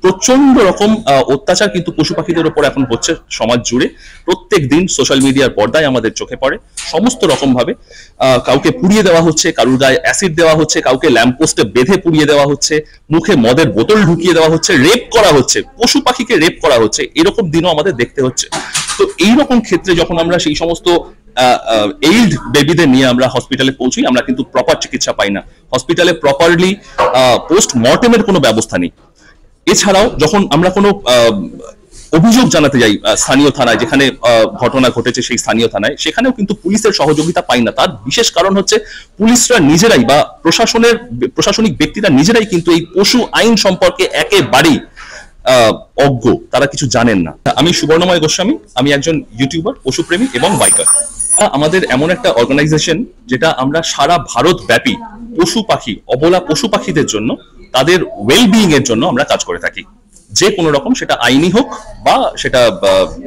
প্রচন্ড রকম অত্যাচার কিন্তু পশু পাখিদের উপর এখন হচ্ছে সমাজ জুড়ে। প্রত্যেক দিন সোশ্যাল মিডিয়ার পর্দায় আমাদের চোখে পড়ে সমস্ত রকম ভাবে। কাউকে পুড়িয়ে দেওয়া হচ্ছে, কারুর গায়ে অ্যাসিড দেওয়া হচ্ছে, কাউকে ল্যাম্পপোস্টে বেঁধে পুড়িয়ে দেওয়া হচ্ছে, মুখে মদের বোতল ঢুকিয়ে দেওয়া হচ্ছে, রেপ করা হচ্ছে, পশু পাখিকে রেপ করা হচ্ছে, এরকম দিনও আমাদের দেখতে হচ্ছে। তো এইরকম ক্ষেত্রে যখন আমরা সেই সমস্ত এইল্ড বেবিদের নিয়ে আমরা হসপিটালে পৌঁছি, আমরা কিন্তু প্রপার চিকিৎসা পাই না। হসপিটালে প্রপারলি পোস্টমর্টেমের কোনো ব্যবস্থা নেই। এছাড়াও যখন আমরা কোনো অভিযোগ জানাতে যাই স্থানীয় থানায়, যেখানে ঘটনা ঘটেছে সেই স্থানীয় থানায়, সেখানেও কিন্তু পুলিশের সহযোগিতা পাই না। তার বিশেষ কারণ হচ্ছে পুলিশরা নিজেরাই বা প্রশাসনিক ব্যক্তিরা নিজেরাই কিন্তু এই পশু আইন সম্পর্কে একেবারেই অজ্ঞ, তারা কিছু জানেন না। আমি সুবর্ণময় গোস্বামী, আমি একজন ইউটিউবার, পশুপ্রেমী এবং বাইকার। আমাদের এমন একটা অর্গানাইজেশন যেটা আমরা সারা ভারত ব্যাপী পশু পাখি, অবলা পশু পাখিদের জন্য, তাদের ওয়েলবিইং এর জন্য আমরা কাজ করে থাকি। যে কোনো রকম, সেটা আইনি হোক বা সেটা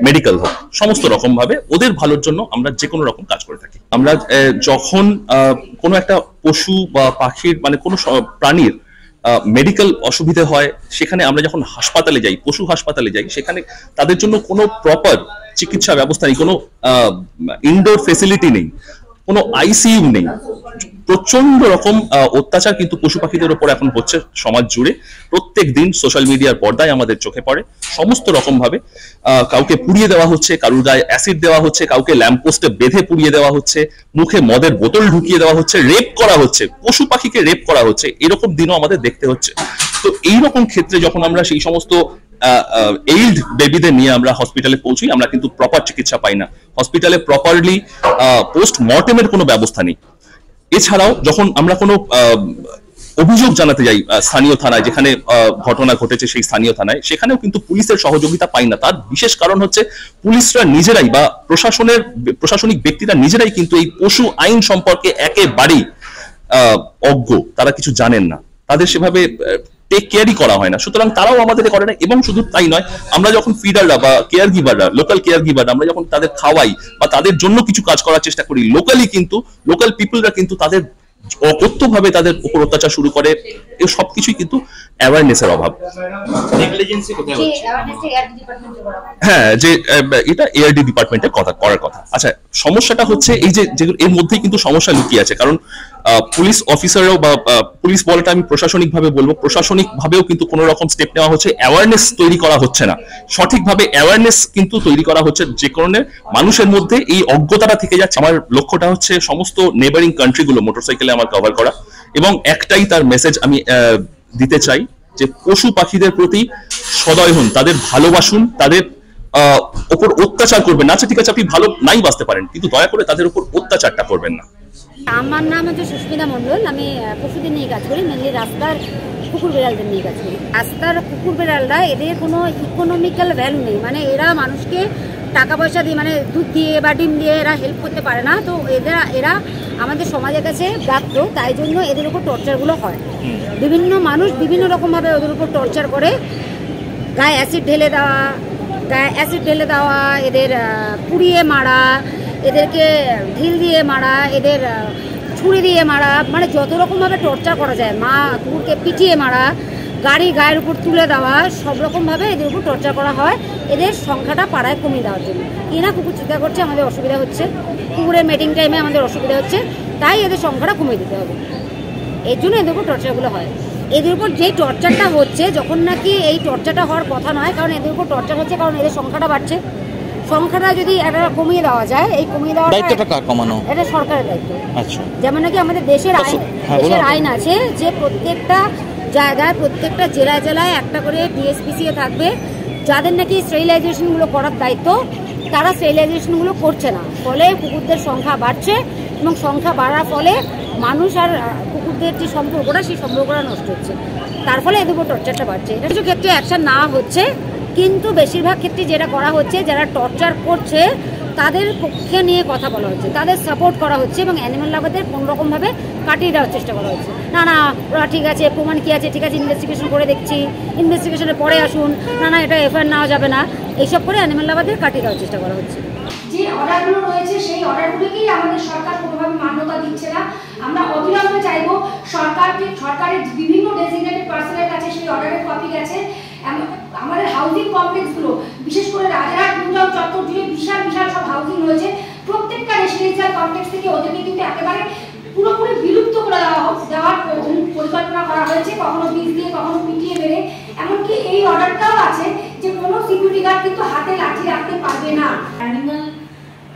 মেডিকেল হোক, সমস্ত রকম ভাবে ওদের ভালোর জন্য আমরা যে কোনো রকম কাজ করে থাকি। আমরা যখন কোনো একটা পশু বা পাখির মানে কোনো প্রাণীর মেডিকেল অসুবিধা হয়, সেখানে আমরা যখন হাসপাতালে যাই, পশু হাসপাতালে যাই, সেখানে তাদের জন্য কোনো প্রপার চিকিৎসা ব্যবস্থা নেই, কোনো ইনডোর ফেসিলিটি নেই, কোনো আইসিইউ নেই। প্রচন্ড রকম অত্যাচার কিন্তু পশু পাখিদের উপর এখন হচ্ছে সমাজ জুড়ে। প্রত্যেক দিন সোশ্যাল মিডিয়ার পর্দায় আমাদের চোখে পড়ে সমস্ত রকম ভাবে। কাউকে পুড়িয়ে দেওয়া হচ্ছে, কারুর গায়ে অ্যাসিড দেওয়া হচ্ছে, কাউকে ল্যাম্পপোস্টে বেঁধে পুড়িয়ে দেওয়া হচ্ছে, মুখে মদের বোতল ঢুকিয়ে দেওয়া হচ্ছে, রেপ করা হচ্ছে, পশু পাখিকে রেপ করা হচ্ছে, এরকম দিনও আমাদের দেখতে হচ্ছে। তো এইরকম ক্ষেত্রে যখন আমরা সেই সমস্ত এইল্ড বেবিদের নিয়ে আমরা হসপিটালে পৌঁছি, আমরা কিন্তু প্রপার চিকিৎসা পাই না। হসপিটালে প্রপারলি পোস্টমর্টেমের কোনো ব্যবস্থা নেই। এছাড়াও যখন আমরা কোনো অভিযোগ জানাতে যাই স্থানীয় থানায়, যেখানে ঘটনা ঘটেছে সেই স্থানীয় থানায়, সেখানেও কিন্তু পুলিশের সহযোগিতা পাই না। তার বিশেষ কারণ হচ্ছে পুলিশরা নিজেরাই বা প্রশাসনিক ব্যক্তিরা নিজেরাই কিন্তু এই পশু আইন সম্পর্কে একেবারেই অজ্ঞ, তারা কিছু জানেন না, তাদের সেভাবে টেক কেয়ারই করা হয় না। সুতরাং তারাও আমাদের করে না। এবং শুধু তাই নয়, আমরা যখন ফিডাররা বা কেয়ার গিভাররা, লোকাল কেয়ার গিভাররা, আমরা যখন তাদের খাওয়াই বা তাদের জন্য কিছু কাজ করার চেষ্টা করি, লোকাল পিপলরা কিন্তু তাদের অকথ্যভাবে তাদের উপর অত্যাচার শুরু করে। এই সবকিছুই কিন্তু অ্যাওয়ারনেসের অভাব। হ্যাঁ, যে এটা এআরডি ডিপার্টমেন্টের করার কথা। আচ্ছা, সমস্যাটা হচ্ছে এই যে এর মধ্যেই কিন্তু সমস্যা লুকিয়ে আছে। কারণ পুলিশ অফিসাররাও বা পুলিশ বলাটা আমি প্রশাসনিক ভাবে বলবো, প্রশাসনিক ভাবেও কিন্তু কোনো রকম স্টেপ নেওয়া হচ্ছে, অ্যাওয়ারনেস তৈরি করা হচ্ছে না। সঠিকভাবে অ্যাওয়ারনেস কিন্তু তৈরি করা হচ্ছে, যে কারণে মানুষের মধ্যে এই অজ্ঞতাটা থেকে যাচ্ছে। আমার লক্ষ্যটা হচ্ছে সমস্ত নেবারিং কান্ট্রিগুলো মোটরসাইকেলে আমার কভার করা, এবং একটাই তার মেসেজ আমি দিতে চাই যে পশু পাখিদের প্রতি সদয় হন, তাদের ভালোবাসুন, তাদের ওপর অত্যাচার করবেন না। আচ্ছা ঠিক আছে, আপনি ভালো নাই বাঁচতে পারেন, কিন্তু দয়া করে তাদের উপর অত্যাচারটা করবেন না। আমার নাম হচ্ছে সুস্মিতা মণ্ডল, আমি পশুদের নিয়ে কাজ করি, মেনলি রাস্তার কুকুর বিড়ালদের নিয়ে কাজ করি। রাস্তার কুকুর বিড়ালরা, এদের কোনো ইকোনমিক্যাল ভ্যালু নেই, মানে এরা মানুষকে টাকা পয়সা দিয়ে, মানে দুধ দিয়ে বা ডিম দিয়ে এরা হেল্প করতে পারে না। তো এরা আমাদের সমাজের কাছে ব্যাপ্ত, তাই জন্য এদের উপর টর্চারগুলো হয়। বিভিন্ন মানুষ বিভিন্ন রকমভাবে ওদের উপর টর্চার করে, গায়ে অ্যাসিড ঢেলে দেওয়া, এদের পুড়িয়ে মারা, এদেরকে ঢিল দিয়ে মারা, এদের ছুরি দিয়ে মারা, মানে যত রকমভাবে টর্চার করা যায়, মা কুকুরকে পিটিয়ে মারা, গায়ের উপর তুলে দেওয়া, সব রকমভাবে এদের উপর টর্চার করা হয় এদের সংখ্যাটা পাড়ায় কমিয়ে দেওয়ার জন্য। এরা কুকুর চিন্তা করছে আমাদের অসুবিধা হচ্ছে, কুকুরের মিটিং টাইমে আমাদের অসুবিধা হচ্ছে, তাই এদের সংখ্যাটা কমিয়ে দিতে হবে। এর জন্য এদের উপর টর্চারগুলো হয়। এদের উপর যে টর্চারটা হচ্ছে, যখন নাকি এই টর্চারটা হওয়ার কথা নয়, কারণ এদের উপর টর্চার হচ্ছে কারণ এদের সংখ্যাটা বাড়ছে। সংখ্যাটা যদি একটা কমিয়ে দেওয়া যায়, এই কমিয়ে দেওয়া দায়িত্বটা কার কমানো? এটা সরকারের দায়িত্ব। আচ্ছা, যেমন নাকি আমাদের দেশের আইন আছে যে প্রত্যেকটা জায়গায়, প্রত্যেকটা জেলায় একটা করে ডিএসপিসিএ থাকবে, যাদের নাকি স্টেরিলাইজেশনগুলো করার দায়িত্ব, তারা স্টেরিলাইজেশনগুলো করছে না, ফলে কুকুরদের সংখ্যা বাড়ছে, এবং সংখ্যা বাড়ার ফলে মানুষ আর কুকুরদের যে সম্পর্কটা, সেই সম্পর্কটা নষ্ট হচ্ছে, তার ফলে এদের উপর টর্চারটা বাড়ছে। এটা কিছু ক্ষেত্রে অ্যাকশন না হচ্ছে, কিন্তু বেশিরভাগ ক্ষেত্রে যেটা করা হচ্ছে, যারা টর্চার করছে তাদের পক্ষে নিয়ে কথা বলা হচ্ছে, তাদের সাপোর্ট করা হচ্ছে, এবং অ্যানিমাল লাভারদের কোনোরকমভাবে কাটিয়ে দেওয়ার চেষ্টা করা হচ্ছে। না ওরা ঠিক আছে, প্রমাণ কী আছে, ঠিক আছে ইনভেস্টিগেশন করে দেখছি, ইনভেস্টিগেশনের পরে আসুন, না এটা এফআইআর নেওয়া যাবে না, এইসব করে অ্যানিমাল লাভারদের কাটিয়ে দেওয়ার চেষ্টা করা হচ্ছে। যে অর্ডারগুলো রয়েছে, সেই অর্ডারগুলোকেই আমাদের সরকার কোনোভাবে মান্যতা দিচ্ছে না। আমরা অবিলম্বে চাইব সরকারের বিভিন্ন ডেজিগনেটেড পার্সনের কাছে সেই অর্ডারের কপি গেছে, হাউজিং কমপ্লেক্সগুলো, বিশেষ করে রাজারহাট নিউটাউন চত্বর জুড়ে বিশাল বিশাল সব হাউজিং রয়েছে, প্রত্যেকটা রেসিডেন্সিয়াল কমপ্লেক্স থেকে ওদেরকে কিন্তু একেবারে পুরোপুরি বিলুপ্ত করে দেওয়ার পরিকল্পনা করা হয়েছে, কখনো বীজ দিয়ে কখনো পিটিয়ে মেরে। এমনকি এই অর্ডারটাও আছে যে কোনো সিকিউরিটি গার্ড কিন্তু হাতে লাঠি রাখতে পারবে না।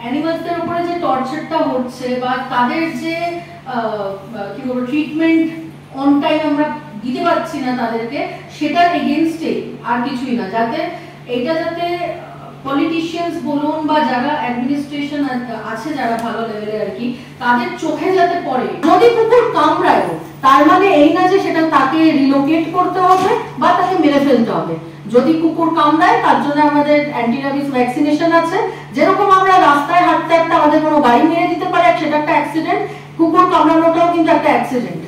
অ্যানিমালসদের উপরে যে টর্চারটা হচ্ছে বা তাদের যে কি বলবো ট্রিটমেন্ট অন টাইম আমরা দিতে পারছি না তাদেরকে, সেটার এগেইনস্টে আর কিছুই না, যাতে পলিটিশিয়ানস বলুন বা যারা অ্যাডমিনিস্ট্রেশন আছে যারা ভালো লেভেলে আর কি, তাদের চোখে যাতে পড়ে। যদি কুকুর কামড়ায় তার মানে এই না যে সেটা তাকে রিলোকেট করতে হবে বা তাকে মেরে ফেলতে হবে। যদি কুকুর কামড়ায় তার জন্য আমাদের অ্যান্টি র্যাবিস ভ্যাকসিনেশন আছে। যেরকম আমরা রাস্তায় হাঁটতে হাঁটতে আমাদের কোনো গাড়ি মেরে দিতে পারে, সেটা একটা অ্যাক্সিডেন্ট, কুকুর কামড়ানোটাও কিন্তু একটা অ্যাক্সিডেন্ট।